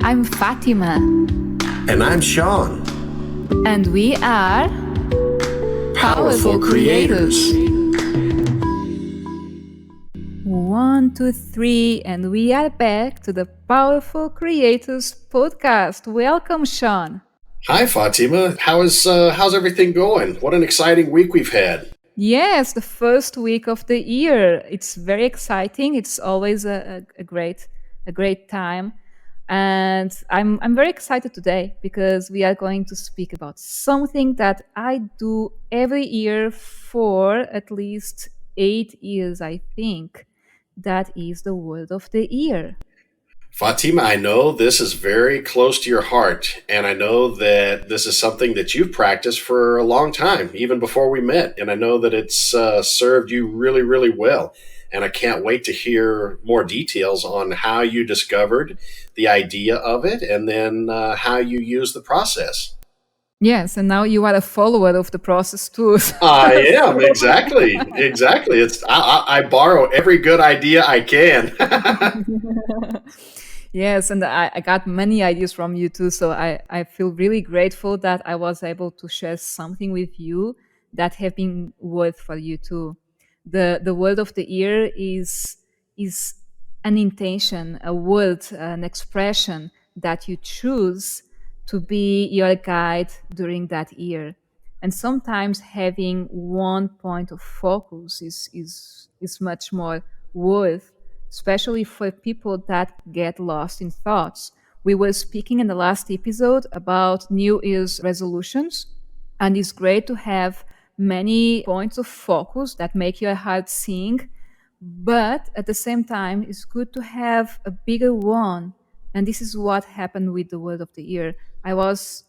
I'm Fatima. And I'm Sean. And we are Powerful Creators. 1, 2, 3, and we are back to the Powerful Creators podcast. Welcome, Sean. Hi, Fatima. How's everything going? What an exciting week we've had. Yes, the first week of the year. It's very exciting. It's always a great time. And I'm very excited today because we are going to speak about something that I do every year for at least 8 years, I think. That is the word of the year. Fatima, I know this is very close to your heart, and I know that this is something that you've practiced for a long time, even before we met, and I know that it's served you really, really well. And I can't wait to hear more details on how you discovered the idea of it and then how you use the process. Yes, and now you are a follower of the process too. I am, exactly. It's I borrow every good idea I can. Yes, and I got many ideas from you too. So I feel really grateful that I was able to share something with you that have been worth for you too. The word of the year is an intention, a word, an expression that you choose to be your guide during that year. And sometimes having one point of focus is much more worth, especially for people that get lost in thoughts. We were speaking in the last episode about New Year's resolutions, and it's great to have many points of focus that make your heart sing. But at the same time, it's good to have a bigger one. And this is what happened with the word of the year. I was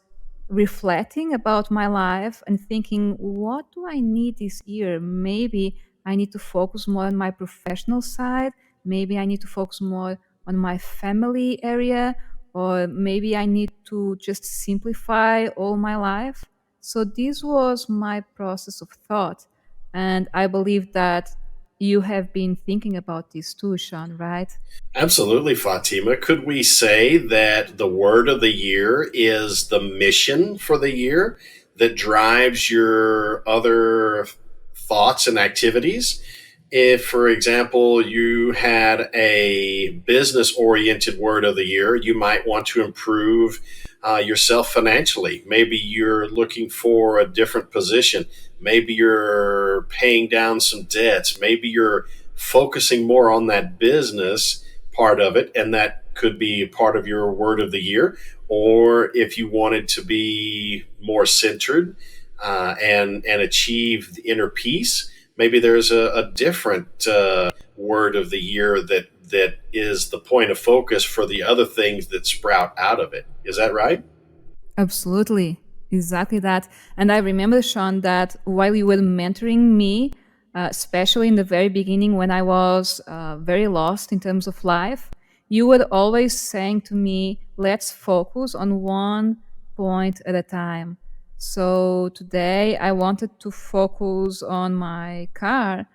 reflecting about my life and thinking, what do I need this year? Maybe I need to focus more on my professional side. Maybe I need to focus more on my family area, or maybe I need to just simplify all my life. So this was my process of thought. And I believe that you have been thinking about this too, Sean, right? Absolutely, Fatima. Could we say that the word of the year is the mission for the year that drives your other thoughts and activities? If, for example, you had a business oriented word of the year, you might want to improve yourself financially. Maybe you're looking for a different position. Maybe you're paying down some debts. Maybe you're focusing more on that business part of it, and that could be part of your word of the year. Or if you wanted to be more centered and achieve the inner peace, maybe there's a different word of the year that is the point of focus for the other things that sprout out of it. Is that right? Absolutely. Exactly that. And I remember, Sean, that while you were mentoring me, especially in the very beginning when I was very lost in terms of life, you were always saying to me, let's focus on one point at a time. So today I wanted to focus on my car.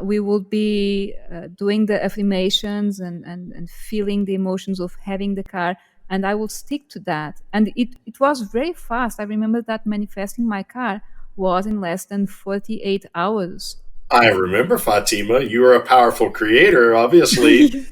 We will be doing the affirmations and feeling the emotions of having the car. And I will stick to that. And it was very fast. I remember that manifesting my car was in less than 48 hours. I remember, Fatima. You are a powerful creator, obviously,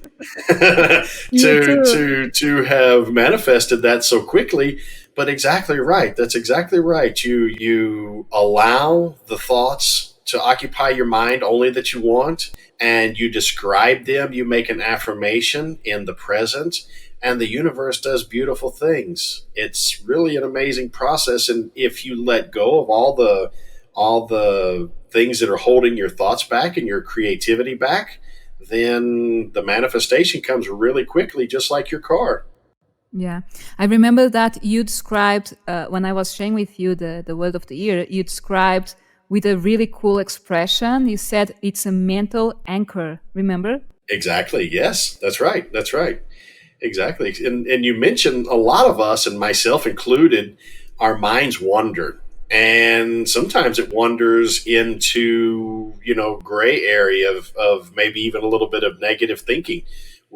You too. to have manifested that so quickly. But exactly right. That's exactly right. You allow the thoughts to occupy your mind only that you want, and you describe them. You make an affirmation in the present, and the universe does beautiful things. It's really an amazing process. And if you let go of all the things that are holding your thoughts back and your creativity back, then the manifestation comes really quickly, just like your car. Yeah. I remember that you described, when I was sharing with you the word of the year, you described with a really cool expression. You said it's a mental anchor. Remember? Exactly. Yes, that's right. That's right. Exactly. And you mentioned a lot of us, and myself included, our minds wander. And sometimes it wanders into, gray area of maybe even a little bit of negative thinking,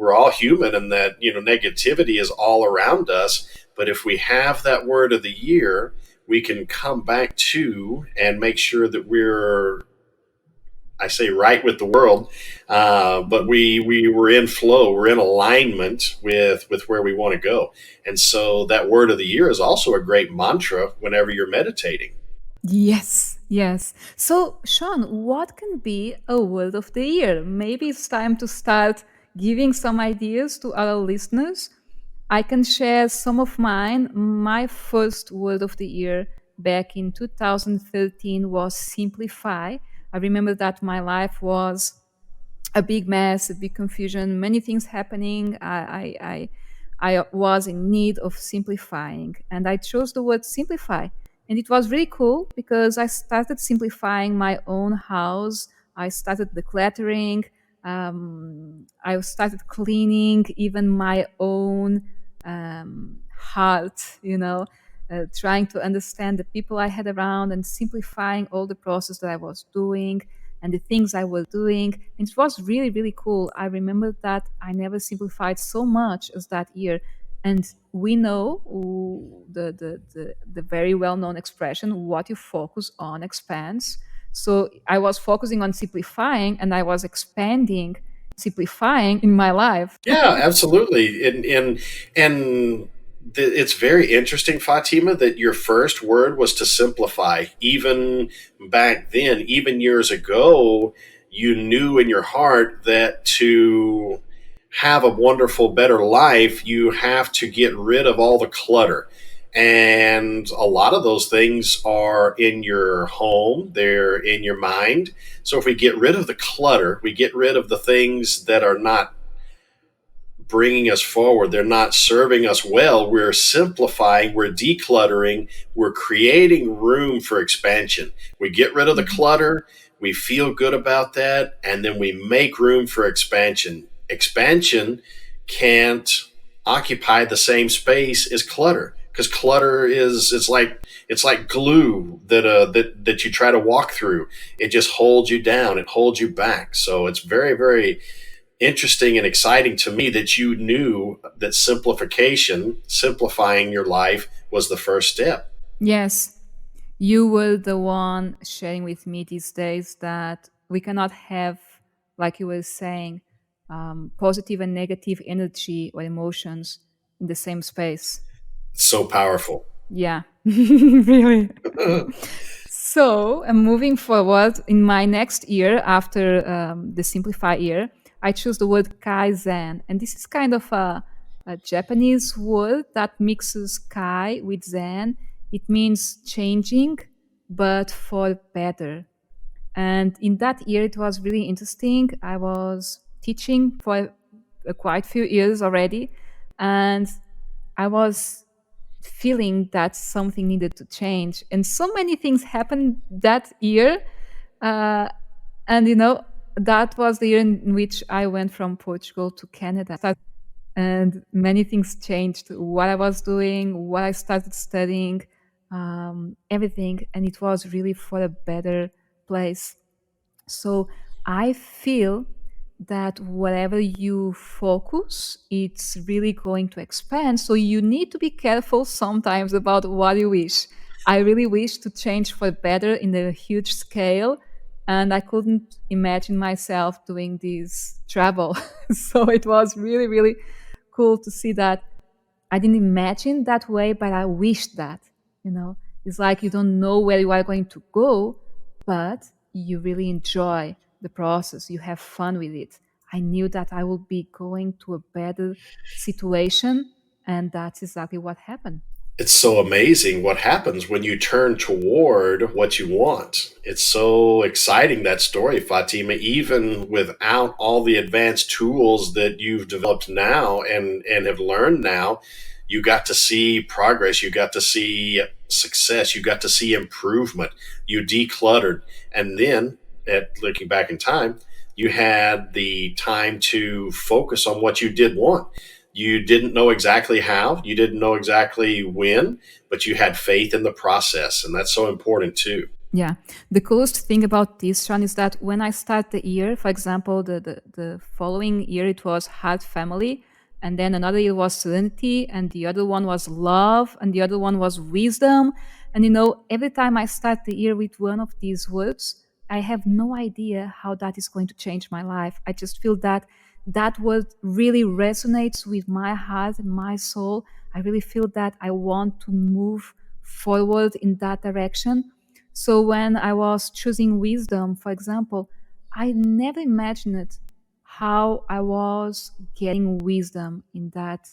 we're all human, and that negativity is all around us. But if we have that word of the year, we can come back to and make sure that we're, I say, right with the world, but we were in flow, we're in alignment with where we want to go. And so that word of the year is also a great mantra whenever you're meditating. Yes, yes. So, Sean, what can be a word of the year? Maybe it's time to start giving some ideas to our listeners. I can share some of mine. My first word of the year back in 2013 was simplify. I remember that my life was a big mess, a big confusion, many things happening. I was in need of simplifying, and I chose the word simplify. And it was really cool because I started simplifying my own house. I started decluttering. I started cleaning even my own heart, trying to understand the people I had around and simplifying all the process that I was doing and the things I was doing. And it was really, really cool. I remember that I never simplified so much as that year. And we know the very well known expression, what you focus on expands. So I was focusing on simplifying and I was expanding, simplifying in my life. Yeah, absolutely. And it's very interesting, Fatima, that your first word was to simplify. Even back then, even years ago, you knew in your heart that to have a wonderful, better life, you have to get rid of all the clutter. And a lot of those things are in your home, they're in your mind. So if we get rid of the clutter, we get rid of the things that are not bringing us forward, they're not serving us well, we're simplifying, we're decluttering, we're creating room for expansion. We get rid of the clutter, we feel good about that, and then we make room for expansion. Expansion can't occupy the same space as clutter, because clutter is it's like glue that you try to walk through. It just holds you down, it holds you back. So it's very, very interesting and exciting to me that you knew that simplifying your life was the first step. Yes, you were the one sharing with me these days that we cannot have, like you were saying, positive and negative energy or emotions in the same space. It's so powerful. Yeah, really. So, moving forward in my next year after the Simplify year, I choose the word Kaizen. And this is kind of a Japanese word that mixes Kai with Zen. It means changing, but for better. And in that year, it was really interesting. I was teaching for quite a few years already. And I was feeling that something needed to change. And so many things happened that year. Uh, and, that was the year in which I went from Portugal to Canada. And many things changed. What I was doing, what I started studying, everything. And it was really for a better place. So I feel that whatever you focus, it's really going to expand. So you need to be careful sometimes about what you wish. I really wish to change for better in a huge scale, and I couldn't imagine myself doing this travel. So it was really, really cool to see that. I didn't imagine that way, but I wished that, It's like you don't know where you are going to go, but you really enjoy the process. You have fun with it. I knew that I would be going to a better situation, and that's exactly what happened. It's so amazing what happens when you turn toward what you want. It's so exciting, that story, Fatima, even without all the advanced tools that you've developed now and have learned now. You got to see progress, you got to see success, you got to see improvement, you decluttered. And then, looking back in time, you had the time to focus on what you did want. You didn't know exactly how, you didn't know exactly when, but you had faith in the process. And that's so important too. Yeah. The coolest thing about this, Sean, is that when I start the year, for example, the following year it was Heart Family, and then another year was Serenity, and the other one was Love, and the other one was Wisdom. And every time I start the year with one of these words, I have no idea how that is going to change my life. I just feel that that word really resonates with my heart and my soul. I really feel that I want to move forward in that direction. So when I was choosing wisdom, for example, I never imagined how I was getting wisdom in that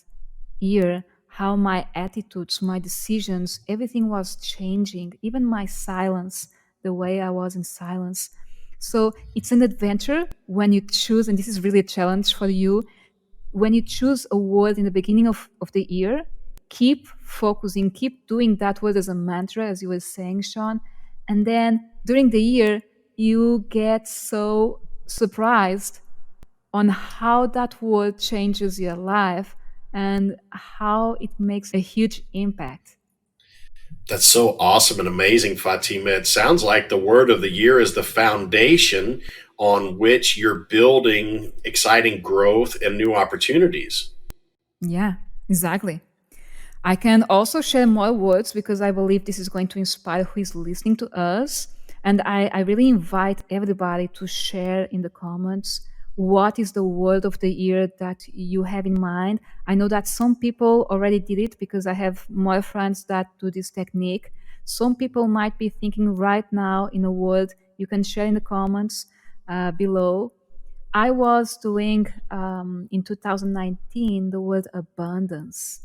year, how my attitudes, my decisions, everything was changing, even my silence, the way I was in silence. So it's an adventure when you choose, and this is really a challenge for you, when you choose a word in the beginning of the year, keep focusing, keep doing that word as a mantra, as you were saying, Sean. And then during the year, you get so surprised on how that word changes your life and how it makes a huge impact. That's so awesome and amazing, Fatima. It sounds like the word of the year is the foundation on which you're building exciting growth and new opportunities. Yeah, exactly. I can also share more words because I believe this is going to inspire who is listening to us. And I really invite everybody to share in the comments what is the word of the year that you have in mind. I know that some people already did it because I have more friends that do this technique. Some people might be thinking right now in a word. You can share in the comments below. I was doing in 2019 the word abundance.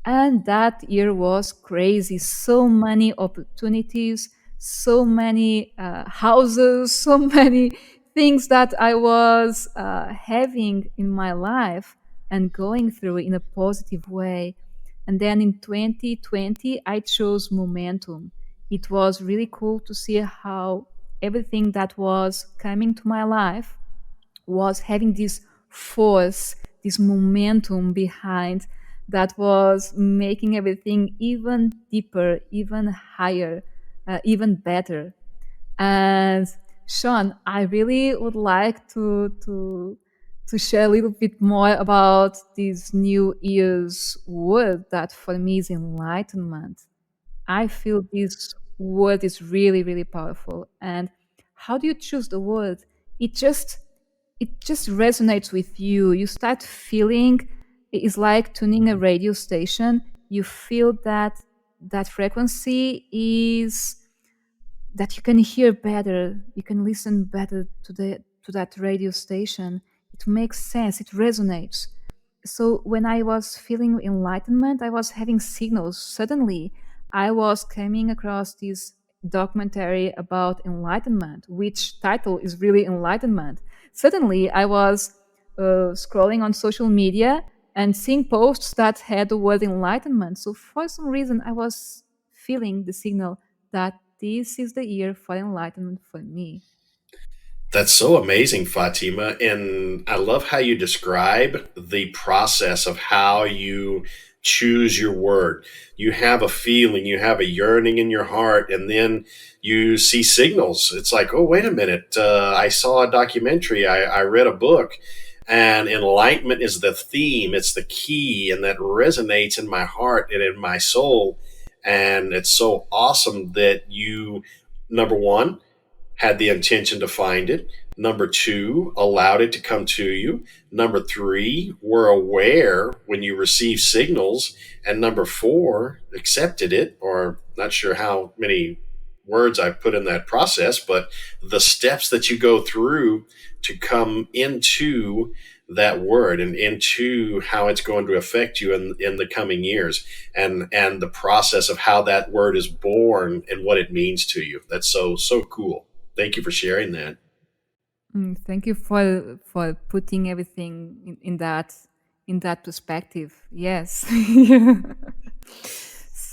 And that year was crazy. So many opportunities, so many houses, so many things that I was having in my life and going through in a positive way. And then in 2020, I chose momentum. It was really cool to see how everything that was coming to my life was having this force, this momentum behind that was making everything even deeper, even higher, even better. And Sean, I really would like to share a little bit more about this new year's word that for me is enlightenment. I feel this word is really, really powerful. And how do you choose the word? It just it just resonates with you. You start feeling it's like tuning a radio station. You feel that that frequency is that you can hear better, you can listen better to that radio station. It makes sense, it resonates. So when I was feeling enlightenment, I was having signals. Suddenly, I was coming across this documentary about enlightenment, which title is really enlightenment. Suddenly, I was scrolling on social media and seeing posts that had the word enlightenment. So for some reason, I was feeling the signal that this is the year for enlightenment for me. That's so amazing, Fatima. And I love how you describe the process of how you choose your word. You have a feeling, you have a yearning in your heart, and then you see signals. It's like, oh, wait a minute. I saw a documentary, I read a book, and enlightenment is the theme, it's the key, and that resonates in my heart and in my soul. And it's so awesome that you, number one, had the intention to find it. Number two, allowed it to come to you. Number three, were aware when you received signals. And number four, accepted it, or not sure how many words I put in that process, but the steps that you go through to come into that word and into how it's going to affect you in the coming years, and the process of how that word is born and what it means to you. That's so cool. Thank you for sharing that. Thank you for putting everything in that perspective. Yes.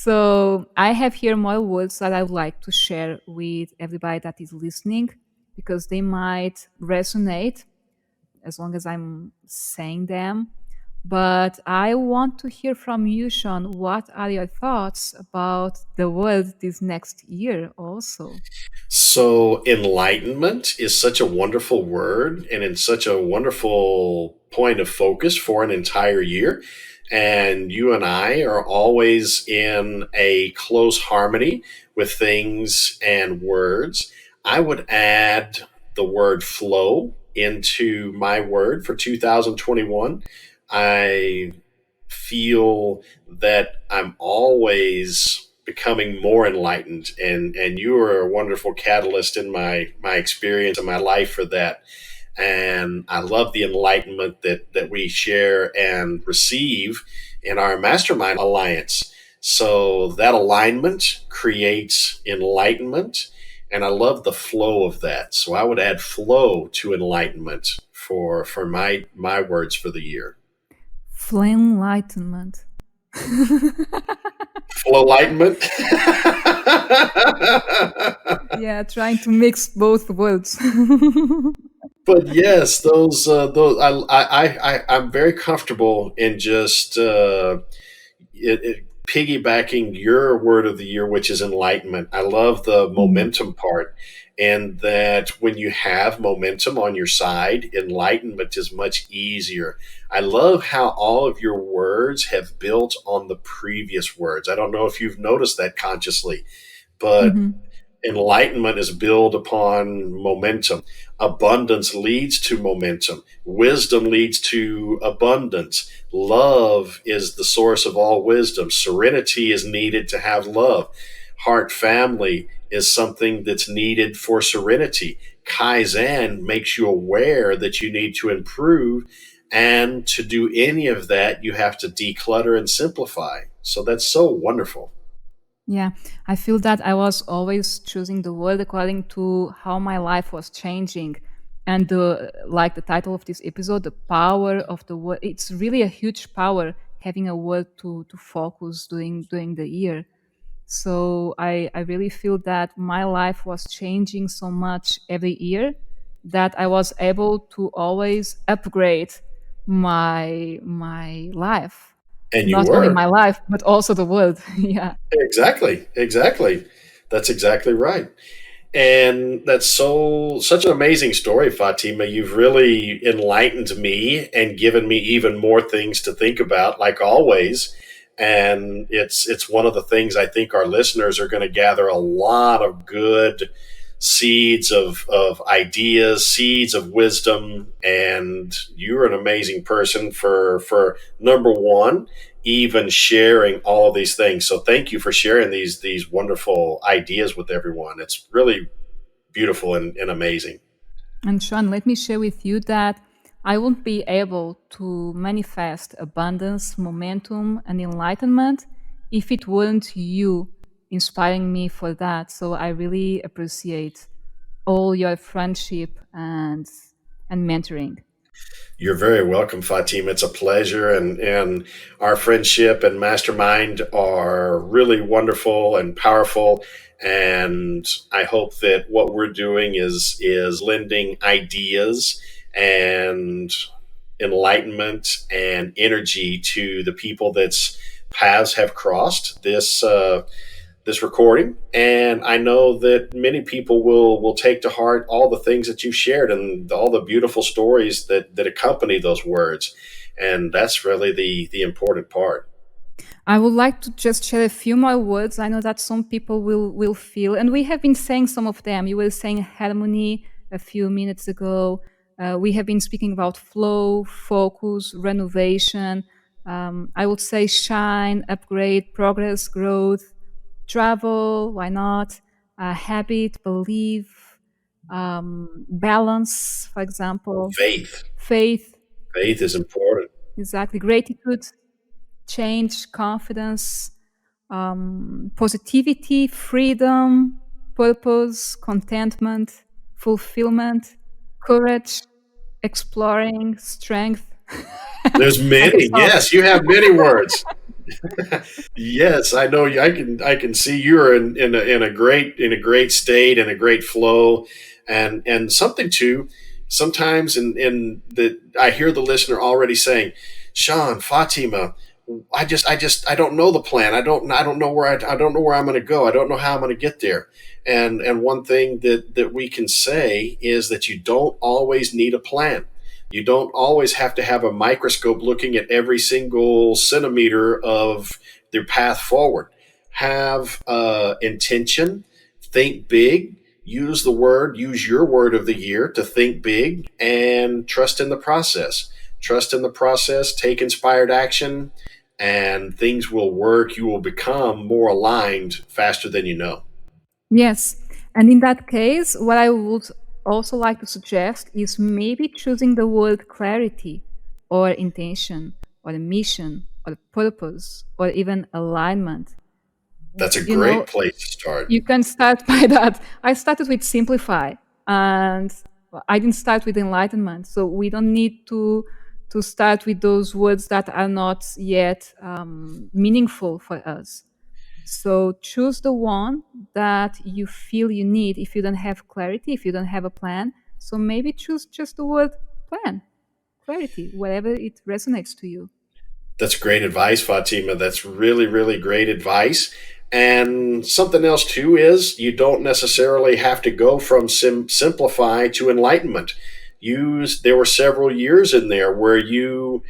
So I have here more words that I would like to share with everybody that is listening because they might resonate as long as I'm saying them. But I want to hear from you, Sean. What are your thoughts about the world this next year also? So, enlightenment is such a wonderful word and it's such a wonderful point of focus for an entire year. And you and I are always in a close harmony with things and words. I would add the word flow into my word for 2021. I feel that I'm always becoming more enlightened, and you are a wonderful catalyst in my experience and my life for that. And I love the enlightenment that we share and receive in our mastermind alliance. So that alignment creates enlightenment, and I love the flow of that. So I would add flow to enlightenment for my words for the year. Flame enlightenment. Flow enlightenment. Yeah, trying to mix both words. But yes, those I'm very comfortable in just piggybacking your word of the year, which is enlightenment. I love the Mhm. momentum part, and that when you have momentum on your side, enlightenment is much easier. I love how all of your words have built on the previous words. I don't know if you've noticed that consciously, but Mhm. enlightenment is built upon momentum. Abundance leads to momentum. Wisdom leads to abundance. Love is the source of all wisdom. Serenity is needed to have love. Heart family is something that's needed for serenity. Kaizen makes you aware that you need to improve. And to do any of that, you have to declutter and simplify. So that's so wonderful. Yeah, I feel that I was always choosing the word according to how my life was changing. And like the title of this episode, the power of the word, it's really a huge power having a word to focus during the year. So I really feel that my life was changing so much every year that I was able to always upgrade my life. And you Not only were. my life, but also the world. Yeah. Exactly, exactly. That's exactly right. And that's such an amazing story, Fatima. You've really enlightened me and given me even more things to think about, like always. And it's one of the things I think our listeners are going to gather a lot of good seeds of ideas, seeds of wisdom. And you're an amazing person for number one, even sharing all of these things. So thank you for sharing these wonderful ideas with everyone. It's really beautiful and amazing. And Sean, let me share with you that I won't be able to manifest abundance, momentum, and enlightenment if it weren't you inspiring me for that. So I really appreciate all your friendship and mentoring. You're very welcome, Fatima. It's a pleasure, and our friendship and mastermind are really wonderful and powerful. And I hope that what we're doing is lending ideas and enlightenment and energy to the people that's paths have crossed this recording, and I know that many people will take to heart all the things that you shared and all the beautiful stories that accompany those words, and that's really the important part. I would like to just share a few more words. I know that some people will feel, and we have been saying some of them. You were saying harmony a few minutes ago. We have been speaking about flow, focus, renovation. I would say shine, upgrade, progress, growth, travel. Why not? Habit, belief, balance, for example, Faith. faith. Faith is important. Exactly, gratitude, change, confidence, positivity, freedom, purpose, contentment, fulfillment, courage, exploring, strength. There's I can many. stop. Yes, you have many words. Yes, I know. I can see you're in a great state and a great flow, and something too. sometimes in the I hear the listener already saying, Sean, Fatima, I don't know the plan. I don't know where I don't know where I'm going to go. I don't know how I'm going to get there. And one thing that we can say is that you don't always need a plan. You don't always have to have a microscope looking at every single centimeter of their path forward. Have intention, think big, use your word of the year to think big, and trust in the process. Trust in the process, take inspired action, and things will work. You will become more aligned faster than you know. Yes. And in that case, what I would also like to suggest is maybe choosing the word clarity or intention or a mission or a purpose or even alignment. That's a You great know, place to start. you can start by that. I started with simplify, and I didn't start with enlightenment. So we don't need to start with those words that are not yet meaningful for us. So choose the one that you feel you need if you don't have clarity, if you don't have a plan. So maybe choose just the word plan, clarity, whatever it resonates to you. That's great advice, Fatima. That's really, really great advice. And something else too is you don't necessarily have to go from simplify to enlightenment. There were several years in there where you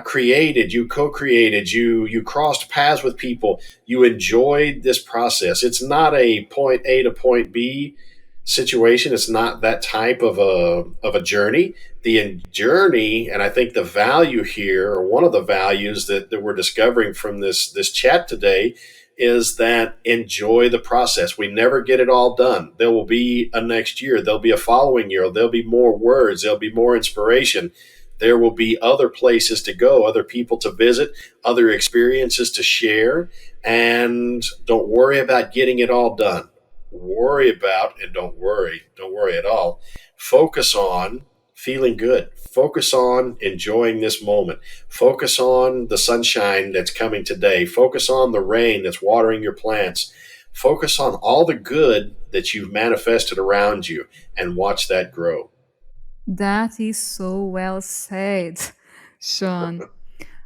created, you co-created, you crossed paths with people, you enjoyed this process. It's not a point A to point B situation. It's not that type of a journey. The journey, and I think the value here, or one of the values that we're discovering from this chat today, is that enjoy the process. We never get it all done. There will be a next year. There'll be a following year. There'll be more words. There'll be more inspiration. There will be other places to go, other people to visit, other experiences to share. And don't worry about getting it all done. Worry about, and don't worry at all. Focus on feeling good. Focus on enjoying this moment. Focus on the sunshine that's coming today. Focus on the rain that's watering your plants. Focus on all the good that you've manifested around you and watch that grow. That is so well said, Sean.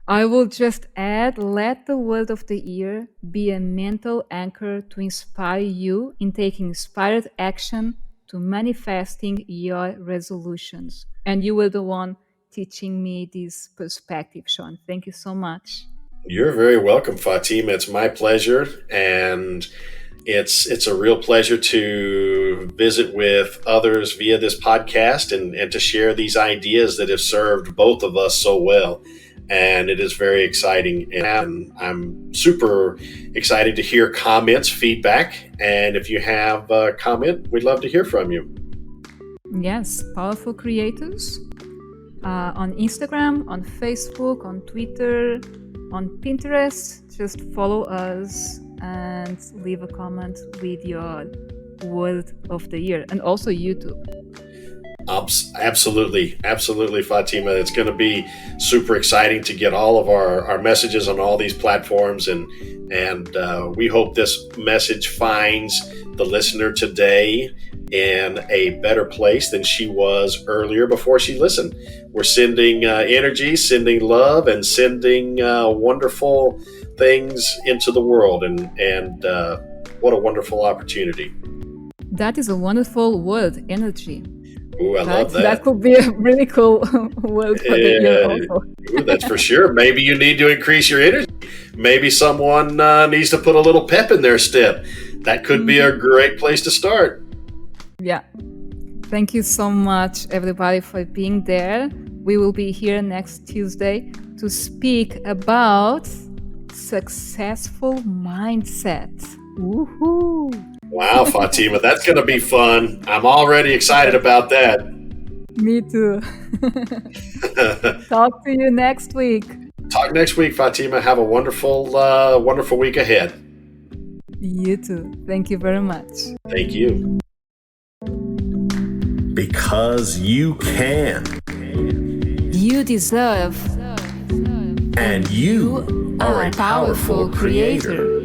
I will just add, let the word of the year be a mental anchor to inspire you in taking inspired action to manifesting your resolutions. And you were the one teaching me this perspective, Sean. Thank you so much. You're very welcome, Fatima. It's my pleasure. And it's a real pleasure to visit with others via this podcast and to share these ideas that have served both of us so well. And it is very exciting. And I'm super excited to hear comments, feedback. And if you have a comment, we'd love to hear from you. Yes, Powerful Creators on Instagram, on Facebook, on Twitter, on Pinterest. Just follow us and leave a comment with your word of the year, and also YouTube. Absolutely, Fatima. It's going to be super exciting to get all of our messages on all these platforms, and we hope this message finds the listener today in a better place than she was earlier before she listened. We're sending energy, sending love, and sending wonderful things into the world, and what a wonderful opportunity. That is a wonderful word, energy. Ooh, I love that. That could be a really cool word for the year also. Ooh, that's for sure. Maybe you need to increase your energy. Maybe someone needs to put a little pep in their step. That could be a great place to start. Yeah. Thank you so much, everybody, for being there. We will be here next Tuesday to speak about successful mindset. Woohoo! Wow, Fatima, that's going to be fun. I'm already excited about that. Me too. Talk to you next week. Talk next week, Fatima. Have a wonderful, wonderful week ahead. You too. Thank you very much. Thank you. Because you can. You deserve. And you are a powerful creator.